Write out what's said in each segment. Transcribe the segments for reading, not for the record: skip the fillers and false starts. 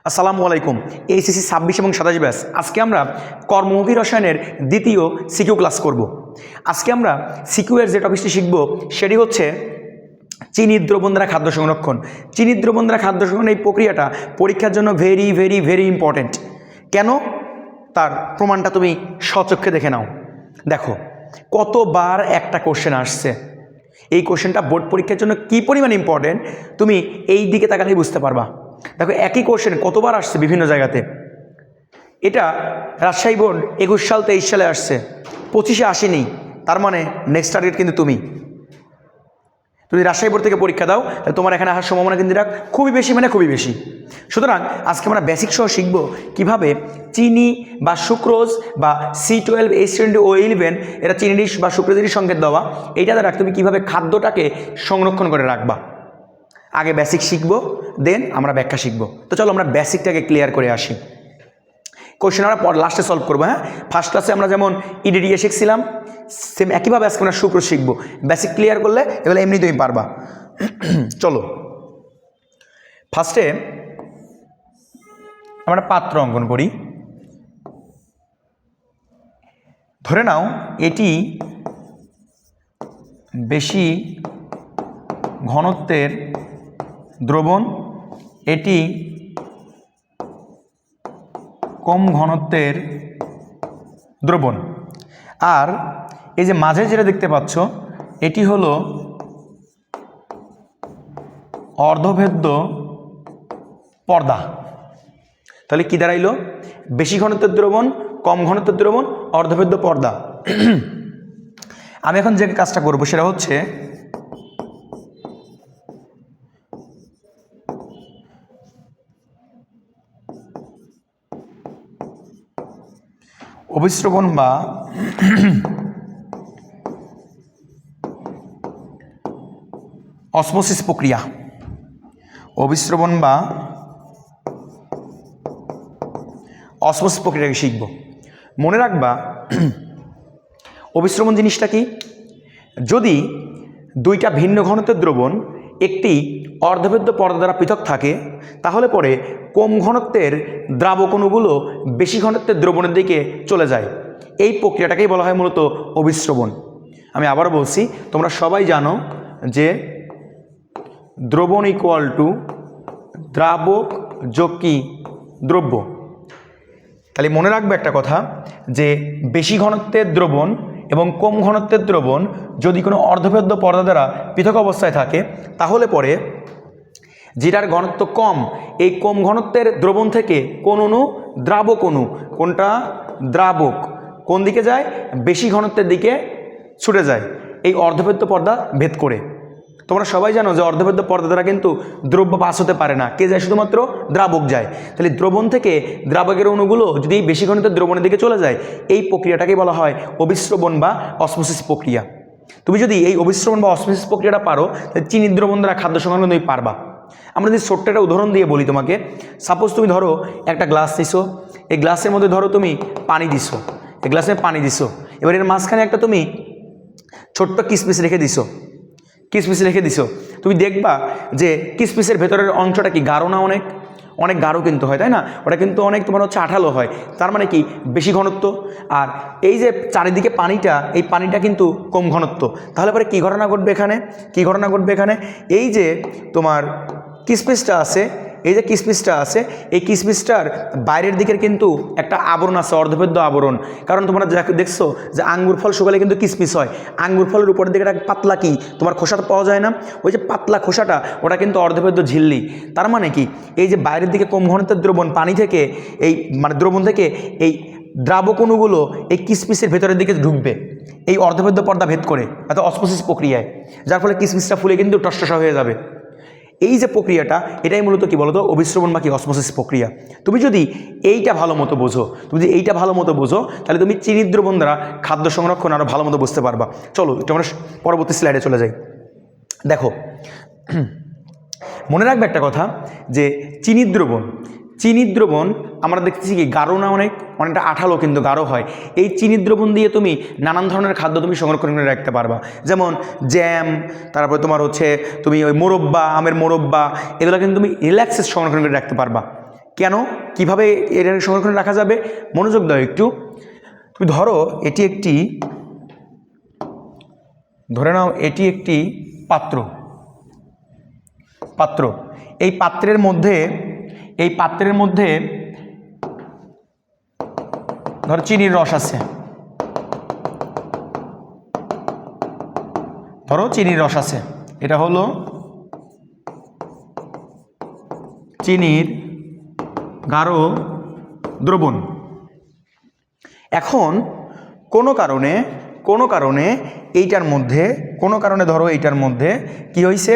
আসসালামু আলাইকুম। এইচএসসি 26 এবং 27 ব্যাচ। আজকে আমরা কর্মমুখী রসায়নের দ্বিতীয় সিকিউ ক্লাস করব। আজকে আমরা সিকিউ এর যে টপিকটি শিখব সেটি হচ্ছে চিনি দ্রবণ দ্বারা খাদ্য সংরক্ষণ। চিনি দ্রবণ দ্বারা খাদ্য সংরক্ষণ এই প্রক্রিয়াটা পরীক্ষার জন্য ভেরি ভেরি ভেরি ইম্পর্টেন্ট। কেন? তার প্রমাণটা তুমি স্বচক্ষে দেখে নাও। দেখো কতবার একটা কোশ্চেন আসছে, এই কোশ্চেনটা বোর্ড পরীক্ষার জন্য কী পরিমাণ ইম্পর্টেন্ট তুমি এই দিকে তাকালেই বুঝতে পারবা। দেখো একই কোশ্চেন কতবার আসছে বিভিন্ন জায়গাতে। এটা রাজশাহী বোর্ড 21 সাল 23 সালে আসছে, 25-এ আসেনি। তার মানে নেক্সট টার্গেট কিন্তু তুমি যদি রাজশাহী বোর্ড থেকে পরীক্ষা দাও তাহলে তোমার এখানে আসার সম্ভাবনা কিন্তু এটা খুবই বেশি, মানে খুবই বেশি। সুতরাং আজকে আমরা বেসিক সহ শিখব কীভাবে চিনি বা সুক্রোজ বা C12H20O11 এটা চিনি বা সুক্রোজেরই সংকেত দেওয়া, এইটা দ্বারা তুমি কীভাবে খাদ্যটাকে সংরক্ষণ করে রাখবা। আগে বেসিক শিখব, দেন আমরা ব্যাখ্যা শিখব। তো চলো আমরা বেসিকটাকে ক্লিয়ার করে আসি। কোশ্চেন আমরা লাস্টে সলভ করবো। হ্যাঁ, ফার্স্ট ক্লাসে আমরা যেমন ইডিডিএ শিখছিলাম সেম একইভাবে আজকে আমরা সুক্রোজ শিখবো। বেসিক ক্লিয়ার করলে এগুলো এমনি তুমি পারবা। চলো ফার্স্টে আমরা পাত্র অঙ্কন করি। ধরে নাও এটি বেশি ঘনত্বের দ্রবণ, এটি কম ঘনত্বের দ্রবণ, আর এই যে মাঝে যেটা দেখতে পাচ্ছ এটি হলো অর্ধভেদ্য পর্দা। তাহলে কি দাঁড়াইলো? বেশি ঘনত্বের দ্রবণ, কম ঘনত্বের দ্রবণ, অর্ধভেদ্য পর্দা। আমি এখন যে কাজটা করবো সেটা হচ্ছে অভিস্রবণ বা অসমোসিস প্রক্রিয়া, অভিস্রবণ বা অসমোসিস প্রক্রিয়াকে শিখব। মনে রাখবা অভিস্রবণ জিনিসটা কি? যদি দুইটা ভিন্ন ঘনত্বের দ্রবণ একটি অর্ধভেদ্য পর্দা দ্বারা পৃথক থাকে তাহলে পরে কম ঘনত্বের দ্রাবকণুগুলো বেশি ঘনত্বের দ্রবণের দিকে চলে যায়। এই প্রক্রিয়াটাকেই বলা হয় মূলত অভিস্রবণ। আমি আবার বলছি, তোমরা সবাই জানো যে দ্রবণ ইকুয়াল টু দ্রাবক যোগ কি দ্রব্য। তাহলে মনে রাখবে একটা কথা, যে বেশি ঘনত্বের দ্রবণ এবং কম ঘনত্বের দ্রবণ যদি কোনো অর্ধভেদ্য পর্দা দ্বারা পৃথক অবস্থায় থাকে তাহলে পরে যেটার ঘনত্ব কম, এই কম ঘনত্বের দ্রবণ থেকে কোন অণু দ্রাবক অণু, কোনটা দ্রাবক কোন দিকে যায়? বেশি ঘনত্বের দিকে ছুটে যায় এই অর্ধভেদ্য পর্দা ভেদ করে। তোমরা সবাই জানো যে অর্ধভেদ্য পর্দা দ্বারা কিন্তু দ্রব্য পাস হতে পারে না, কে যায়? শুধুমাত্র দ্রাবক যায়। তাহলে দ্রবণ থেকে দ্রাবকের অণুগুলো যদি বেশি ঘনত্বের দ্রবণের দিকে চলে যায়, এই প্রক্রিয়াটাকে বলা হয় অভিস্রবণ বা অসমোসিস প্রক্রিয়া। তুমি যদি এই অভিস্রবণ বা অসমোসিস প্রক্রিয়াটা পারো তাহলে চিনি দ্রবণ দ্বারা খাদ্য সংরক্ষণ তুমি পারবা। আমরা যদি ছোট্ট একটা উদাহরণ দিয়ে বলি তোমাকে, সাপোজ তুমি ধরো একটা গ্লাস নিছো, এই গ্লাসের মধ্যে ধরো তুমি পানি দিছো, এই গ্লাসে পানি দিছো, এবার এর মাঝখানে একটা তুমি ছোট্ট কিসমিস রেখে দিছো, কিসমিস রেখে দিছো। তুমি দেখবা যে কিসমিসের ভেতরের অংশটা কি গাঢ় না? অনেক অনেক গাঢ় কিন্তু হয়, তাই না? ওটা কিন্তু অনেক তোমার হচ্ছে আঠালো হয়। তার মানে কি? বেশি ঘনত্ব। আর এই যে চারিদিকে পানিটা, এই পানিটা কিন্তু কম ঘনত্ব। তাহলে পরে কী ঘটনা ঘটবে এখানে? কী ঘটনা ঘটবে এখানে? এই যে তোমার কিসমিসটা আছে, এই যে কিসমিসটা আছে, এই কিসমিসটার বাইরের দিকের কিন্তু একটা আবরণ আছে, অর্ধভেদ্য আবরণ। কারণ তোমরা দেখছো যে আঙ্গুর ফল শুকালে কিন্তু কিসমিস হয়। আঙ্গুর ফলের উপরের দিকে একটা পাতলা কি তোমার খোসাটা পাওয়া যায় না? ওই যে পাতলা খোসাটা, ওটা কিন্তু অর্ধভেদ্য ঝিল্লি। তার মানে কি? এই যে বাইরের দিকে কম ঘনত্বের দ্রবণ পানি থেকে, এই মানে দ্রবণ থেকে এই দ্রাবক অণুগুলো এই কিসমিসের ভেতরের দিকে ঢুকবে এই অর্ধভেদ্য পর্দা ভেদ করে, অর্থাৎ অসমোসিস প্রক্রিয়ায়, যার ফলে কিসমিসটা ফুলে কিন্তু টসটসা হয়ে যাবে। এই যে প্রক্রিয়াটা, এটাই মূলত কি বলতো? অভিস্রবণ বা কি অসমোসিস প্রক্রিয়া। তুমি যদি এইটা ভালো মতো বোঝো, তাহলে তুমি চিনি দ্রবণ দ্বারা খাদ্য সংরক্ষণ আরও ভালো মতো বুঝতে পারবা। চলো একটু আমরা পরবর্তী স্লাইডে চলে যাই। দেখো মনে রাখবে একটা কথা, যে চিনি দ্রবণ আমরা দেখতেছি কি গাঢ় না? অনেকটা আঠালো কিন্তু গাঢ় হয়। এই চিনি দ্রবণ দিয়ে তুমি নানান ধরনের খাদ্য তুমি সংরক্ষণ করে রাখতে পারবা, যেমন জ্যাম, তারপরে তোমার হচ্ছে তুমি ওই মোরব্বা, আমের মোরব্বা, এগুলো কিন্তু তুমি রিল্যাক্সে সংরক্ষণ করে রাখতে পারবা। কেন, কিভাবে এর সংরক্ষণে রাখা যাবে? মনোযোগ দাও একটু। তুমি ধরো এটি একটি, ধরে নাও এটি একটি পাত্র। এই পাত্রের মধ্যে ধরো চিনির রস আছে, এটা হলো চিনির গাঢ় দ্রবণ। এখন কোনো কারণে এইটার মধ্যে ধরো এইটার মধ্যে কি হয়েছে,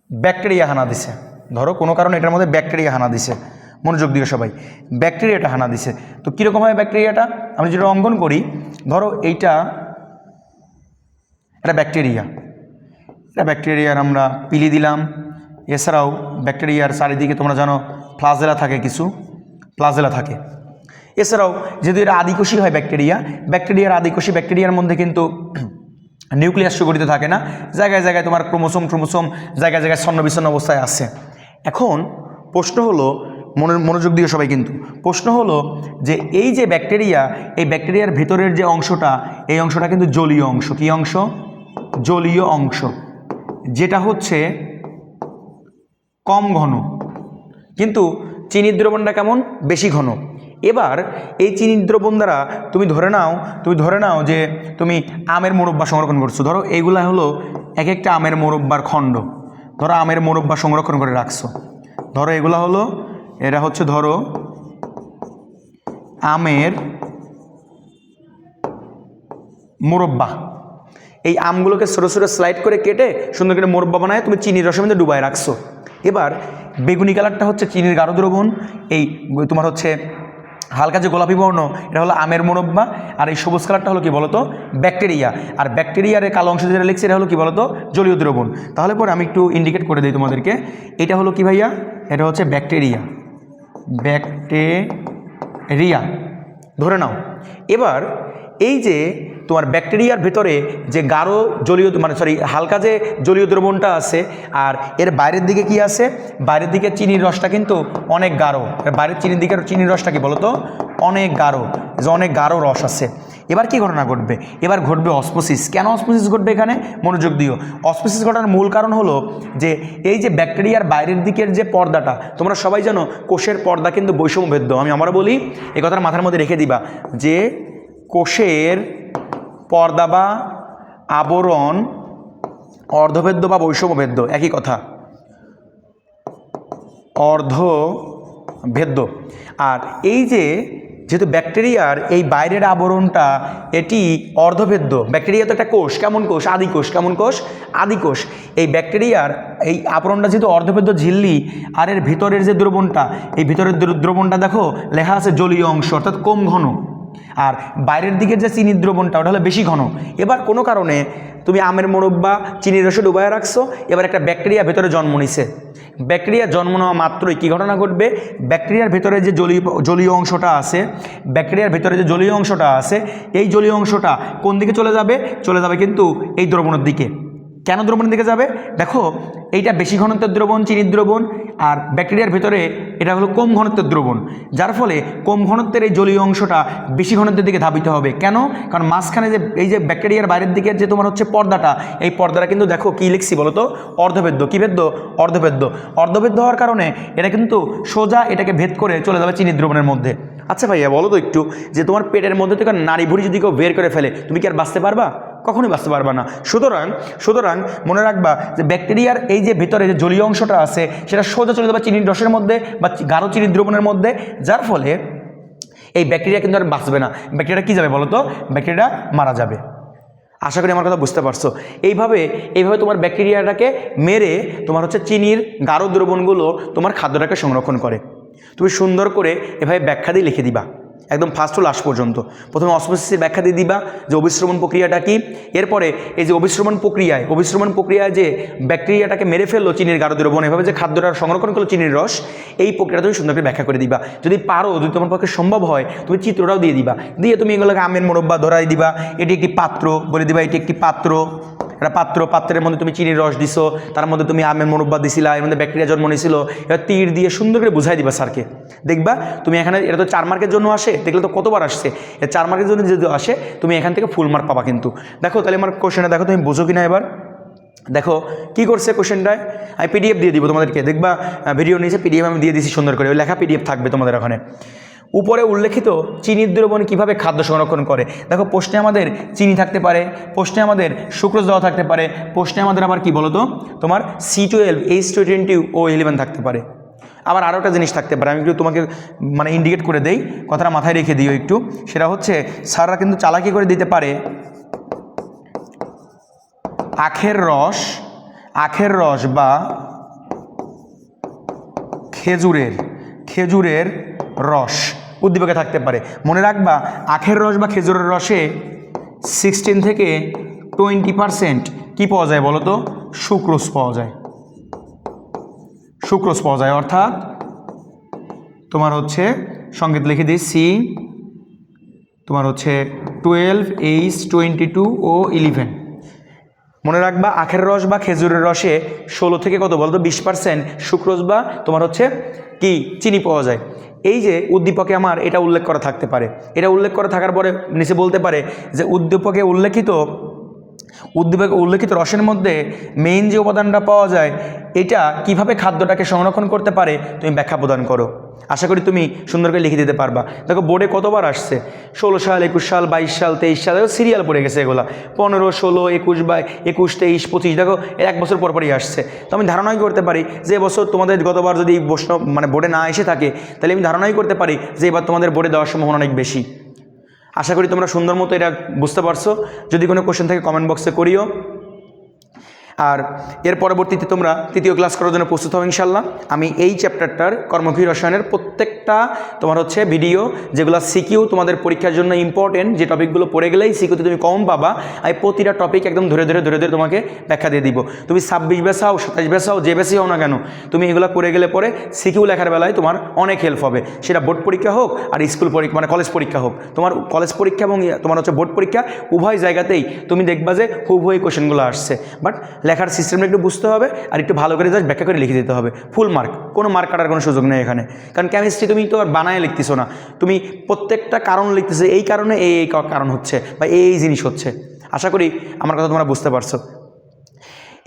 ব্যাকটেরিয়া হানা দিছে। ধরো কোনো কারণে এটার মধ্যে ব্যাকটেরিয়া হানা দিছে, মনোযোগ দিও সবাই, ব্যাকটেরিয়াটা হানা দিছে। তো কীরকম হয় ব্যাকটেরিয়াটা? আমরা যেটা অঙ্কন করি, ধরো এটা ব্যাকটেরিয়ার আমরা পিলি দিলাম। এছাড়াও ব্যাকটেরিয়ার চারিদিকে তোমরা জানো ফ্লাজেলা থাকে, কিছু ফ্লাজেলা থাকে। এছাড়াও যেহেতু এটা আদিকোষী হয় ব্যাকটেরিয়ার মধ্যে কিন্তু নিউক্লিয়াস সুগঠিত থাকে না, জায়গায় জায়গায় তোমার ক্রোমোসোম জায়গায় জায়গায় ছন্ন বিচ্ছন্ন অবস্থায় আছে। এখন প্রশ্ন হলো, মনোযোগ দিয়ে সবাই, কিন্তু প্রশ্ন হলো যে এই যে ব্যাকটেরিয়া, এই ব্যাকটেরিয়ার ভিতরের যে অংশটা, এই অংশটা কিন্তু জলীয় অংশ। কী অংশ? জলীয় অংশ, যেটা হচ্ছে কম ঘন, কিন্তু চিনির দ্রবণটা কেমন? বেশি ঘন। এবার এই চিনির দ্রবণ দ্বারা তুমি ধরে নাও যে তুমি আমের মোরব্বা সংরক্ষণ করছো। ধরো এইগুলা হলো এক একটা আমের মোরব্বার খণ্ড। ধরো আমের মোরব্বা সংরক্ষণ করে রাখছো। ধরো এরা হচ্ছে ধরো আমের মোরব্বা। এই আমগুলোকে ছোটো ছোটো স্লাইড করে কেটে সুন্দর করে মোরব্বা বানায় তুমি চিনির রসের মধ্যে ডুবায় রাখছো। এবার বেগুনি কালারটা হচ্ছে চিনির গাঢ় দ্রবণ, এই তোমার হচ্ছে হালকা যে গোলাপি বর্ণ এটা হলো আমের মোরব্বা, আর এই সবুজ কালারটা হলো কি বলতো? ব্যাকটেরিয়া। আর ব্যাকটেরিয়ার কালো অংশ যেটা লিখছে এটা হলো কি বলতো? জলীয় দ্রবণ। তাহলে পরে আমি একটু ইন্ডিকেট করে দিই তোমাদেরকে, এটা হলো কি ভাইয়া? এটা হচ্ছে ব্যাকটেরিয়া ধরে নাও। এবার এই যে তোমার ব্যাকটেরিয়ার ভেতরে যে গাঢ় জলীয় হালকা যে জলীয় দ্রবণটা আছে, আর এর বাইরের দিকে কি আছে? বাইরের দিকে চিনির রসটা কিন্তু অনেক গাঢ়। বাইরের চিনির রসটা কি বলতো? অনেক গাঢ় রস আছে। এবার কি ঘটনা ঘটবে? এবার ঘটবে অসমোসিস। কেন অসমোসিস ঘটবে এখানে? মনোযোগ দিও। অসমোসিস ঘটার মূল কারণ হলো যে এই যে ব্যাকটেরিয়ার বাইরের দিকের যে পর্দাটা, তোমরা সবাই জানো কোষের পর্দা কিন্তু বৈষম্যভেদ্য। আমি আমরা বলি, এই কথাটা মাথার মধ্যে রেখে দিবা যে কোষের পর্দা বা আবরণ অর্ধভেদ্য বা বৈষম্যভেদ্য, একই কথা, অর্ধভেদ্য। আর এই যেহেতু ব্যাকটেরিয়ার এই বাইরের আবরণটা এটি অর্ধভেদ্য। ব্যাকটেরিয়া তো একটা কোষ, কেমন কোষ? আদিকোষ। কেমন কোষ? আদিকোষ। এই ব্যাকটেরিয়ার এই আবরণটা যেহেতু অর্ধভেদ্য ঝিল্লি, আর এর ভিতরের যে দ্রবণটা, এই ভিতরের দ্রবণটা দেখো লেখা আছে জলীয় অংশ, অর্থাৎ কম ঘন। আর বাইরের দিকের যে চিনির দ্রবণটা ওটা হলো বেশি ঘন। এবার কোনো কারণে তুমি আমের মোরব্বা চিনির রসে ডুবায় রাখছো, এবার একটা ব্যাকটেরিয়া ভেতরে জন্ম নিছে। ব্যাকটেরিয়া জন্ম নেওয়া মাত্রই কী ঘটনা ঘটবে? ব্যাকটেরিয়ার ভেতরে যে জলীয় অংশটা আছে, এই জলীয় অংশটা কোন দিকে চলে যাবে? চলে যাবে কিন্তু এই দ্রবণের দিকে। কেন দ্রবণের দিকে যাবে? দেখো এইটা বেশি ঘনত্বের দ্রবণ, চিনির দ্রবণ, আর ব্যাকটেরিয়ার ভেতরে এটা হলো কম ঘনত্বের দ্রবণ, যার ফলে কম ঘনত্বের এই জলীয় অংশটা বেশি ঘনত্বের দিকে ধাবিত হবে। কেন? কারণ মাঝখানে যে এই যে ব্যাকটেরিয়ার বাইরের দিকের যে তোমার হচ্ছে পর্দাটা, এই পর্দাটা কিন্তু দেখো কী লিখছি বলো তো? অর্ধভেদ্য। কী ভেদ্য? অর্ধভেদ্য হওয়ার কারণে এটা কিন্তু সোজা এটাকে ভেদ করে চলে যাবে চিনির দ্রবণের মধ্যে। আচ্ছা ভাইয়া বলো তো একটু, যে তোমার পেটের মধ্যে থেকে নাড়ি ভুঁড়ি যদি কেউ বের করে ফেলে, তুমি কি আর বাঁচতে পারবা? কখনোই বাঁচতে পারবা না। সুতরাং মনে রাখবা যে ব্যাকটেরিয়ার এই যে ভিতরে যে জলীয় অংশটা আছে সেটা সোজা চলে যাবে চিনির রসের মধ্যে বা গাঢ় চিনির দ্রবণের মধ্যে, যার ফলে এই ব্যাকটেরিয়া কিন্তু আর বাঁচবে না। ব্যাকটেরিয়া কী যাবে বলো তো? ব্যাকটেরিয়া মারা যাবে। আশা করি আমার কথা বুঝতে পারছো। এইভাবে তোমার ব্যাকটেরিয়াটাকে মেরে তোমার হচ্ছে চিনির গাঢ় দ্রবণগুলো তোমার খাদ্যটাকে সংরক্ষণ করে। তুমি সুন্দর করে এভাবে ব্যাখ্যা দিয়ে লিখে দিবা। একদম ফার্স্ট টু লাস্ট পর্যন্ত। প্রথমে অসমোসিসের ব্যাখ্যা দিয়ে দিবা যে অভিশ্রবণ প্রক্রিয়াটা কি। এরপরে এই যে অভিশ্রবণ প্রক্রিয়ায় যে ব্যাকটেরিয়াটাকে মেরে ফেললো চিনির গাঢ় দ্রবণ, এভাবে যে খাদ্যটা সংরক্ষণ করলো চিনির রস, এই প্রক্রিয়াটা তুমি সুন্দর করে ব্যাখ্যা করে দিবা। যদি পারো, যদি তোমার পক্ষে সম্ভব হয়, তুমি চিত্রটাও দিয়ে দিবা, দিয়ে তুমি এগুলোকে আমের মোরব্বা ধরাই দিবা। এটি একটি পাত্র বলে দিবা, এটি একটি পাত্র, একটা পাত্রের মধ্যে তুমি চিনির রস দিছো, তার মধ্যে তুমি আমের মোরব্বা দিছিলা, এর মধ্যে ব্যাকটেরিয়া জন্ম নিয়েছিল। এবার তীর দিয়ে সুন্দর করে বুঝাই দিবা স্যারকে। দেখবা তুমি এখানে, এটা তো 4 মার্কের জন্য আসে, দেখলে তো কতবার আসছে, 4 মার্কের জন্য যদি আসে তুমি এখান থেকে ফুল মার্ক পাবা কিন্তু। দেখো তাহলে আমার কোশ্চেনটা দেখো, তুমি বোঝো কিনা। এবার দেখো কি করছে কোশ্চেনটায়, আমি পিডিএফ দিয়ে দিব তোমাদেরকে, দেখবা ভিডিও নিচে পিডিএফ আমি দিয়ে দিছি সুন্দর করে, ওই লেখা পিডিএফ থাকবে তোমাদের ওখানে। উপরে উল্লেখিত চিনির দ্রবণ কীভাবে খাদ্য সংরক্ষণ করে। দেখো প্রশ্নে আমাদের চিনি থাকতে পারে, প্রশ্নে আমাদের সুক্রোজ দেওয়া থাকতে পারে, প্রশ্নে আমাদের আবার কি বলো তো তোমার C12 H20O11 থাকতে পারে। আবার আরও একটা জিনিস থাকতে পারে, আমি একটু তোমাকে মানে ইন্ডিকেট করে দেই, কথাটা মাথায় রেখে দিও একটু। সেটা হচ্ছে স্যাররা কিন্তু চালাকি করে দিতে পারে আখের রস বা খেজুরের রস উদ্দীপকে থাকতে পারে। মনে রাখবা আখের রস বা খেজুরের রসে 16 থেকে 20% কি পাওয়া যায় বলো তো, সুক্রোজ পাওয়া যায়। অর্থাৎ তোমার হচ্ছে সংকেত লিখে দিই C, তোমার হচ্ছে 12H22O11। মনে রাখবা আখের রস বা খেজুরের রসে 16 থেকে কত বলতো 20% সুক্রোজ বা তোমার হচ্ছে কি চিনি পাওয়া যায়। এই যে উদ্দীপকে আমার এটা উল্লেখ করা থাকতে পারে, এটা উল্লেখ করা থাকার পরে নিচে বলতে পারে যে উদ্দীপকে উল্লেখিত রসের মধ্যে মেইন যে উপাদানটা পাওয়া যায় এটা কিভাবে খাদ্যটাকে সংরক্ষণ করতে পারে তুমি ব্যাখ্যা প্রদান করো। আশা করি তুমি সুন্দর করে লিখে দিতে পারবা। দেখো বোর্ডে কতবার আসছে, 16 সাল, 21 সাল, 22 সাল, 23 সাল, সিরিয়াল পড়ে গেছে এগুলা, 15, 16, 21, 23, 25। দেখো এর 1 বছর পরই আসছে। তো আমি ধারণাই করতে পারি যে এবছর তোমাদের গতবার যদি প্রশ্ন মানে বোর্ডে না এসে থাকে, তাহলে আমি ধারণাই করতে পারি যে এবার তোমাদের বোর্ডে দেওয়ার সম্ভাবনা অনেক বেশি। আশা করি তোমরা সুন্দর মতো এটা বুঝতে পারছো। যদি কোনো কোশ্চেন থাকে কমেন্ট বক্সে করিও। আর এর পরবর্তীতে তোমরা 3য় ক্লাস করার জন্য প্রস্তুত হও ইনশাল্লাহ। আমি এই চ্যাপ্টারটার কর্মক্ষী রসায়নের প্রত্যেকটা তোমার হচ্ছে ভিডিও যেগুলো সিকিউ তোমাদের পরীক্ষার জন্য ইম্পর্টেন্ট, যে টপিকগুলো পড়ে গেলেই সিকিউতে তুমি কম পাবা, আমি প্রতিটা টপিক একদম ধরে ধরে তোমাকে ব্যাখ্যা দিয়ে দিব। তুমি 26 বেসা হও, 27 বেসা হও, যে বেশি হও না কেন, তুমি এগুলো করে গেলে পরে সিকিউ লেখার বেলায় তোমার অনেক হেল্প হবে। সেটা বোর্ড পরীক্ষা হোক আর স্কুল পরীক্ষা মানে কলেজ পরীক্ষা হোক, তোমার কলেজ পরীক্ষা এবং তোমার হচ্ছে বোর্ড পরীক্ষা উভয় জায়গাতেই তুমি দেখবা যে হুবহু এই কোশ্চেনগুলো আসছে। বাট লেখার সিস্টেমটা একটু বুঝতে হবে আর একটু ভালো করে জাস্ট ব্যাখ্যা করে লিখে দিতে হবে। ফুল মার্ক, কোনো মার্ক কাটার কোনো সুযোগ নেই এখানে। কারণ কেমিস্ট্রি তুমি তো আর বানায় লিখতেছো না, তুমি প্রত্যেকটা কারণ লিখতেছো, এই কারণে এই কারণ হচ্ছে বা এই জিনিস হচ্ছে। আশা করি আমার কথা তোমরা বুঝতে পারছো।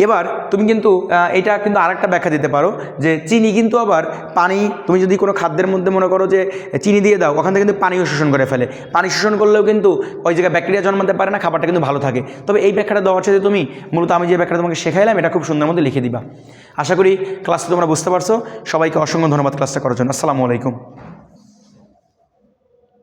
এবার তুমি কিন্তু এটা কিন্তু আরেকটা ব্যাখ্যা দিতে পারো যে চিনি কিন্তু আবার পানি, তুমি যদি কোনো খাদ্যের মধ্যে মনে করো যে চিনি দিয়ে দাও, ওখান থেকে কিন্তু পানিও শোষণ করে ফেলে। পানি শোষণ করলেও কিন্তু ওই জায়গায় ব্যাকটেরিয়া জন্মাতে পারে না, খাবারটা কিন্তু ভালো থাকে। তবে এই ব্যাখ্যাটা দেওয়া হচ্ছে যে তুমি মূলত আমি যে ব্যাখ্যাটা তোমাকে শেখাইলাম এটা খুব সুন্দর মতো লিখে দিবা। আশা করি ক্লাসটা তোমরা বুঝতে পারছো। সবাইকে অসংখ্য ধন্যবাদ ক্লাসটা করার জন্য। আসসালামু আলাইকুম।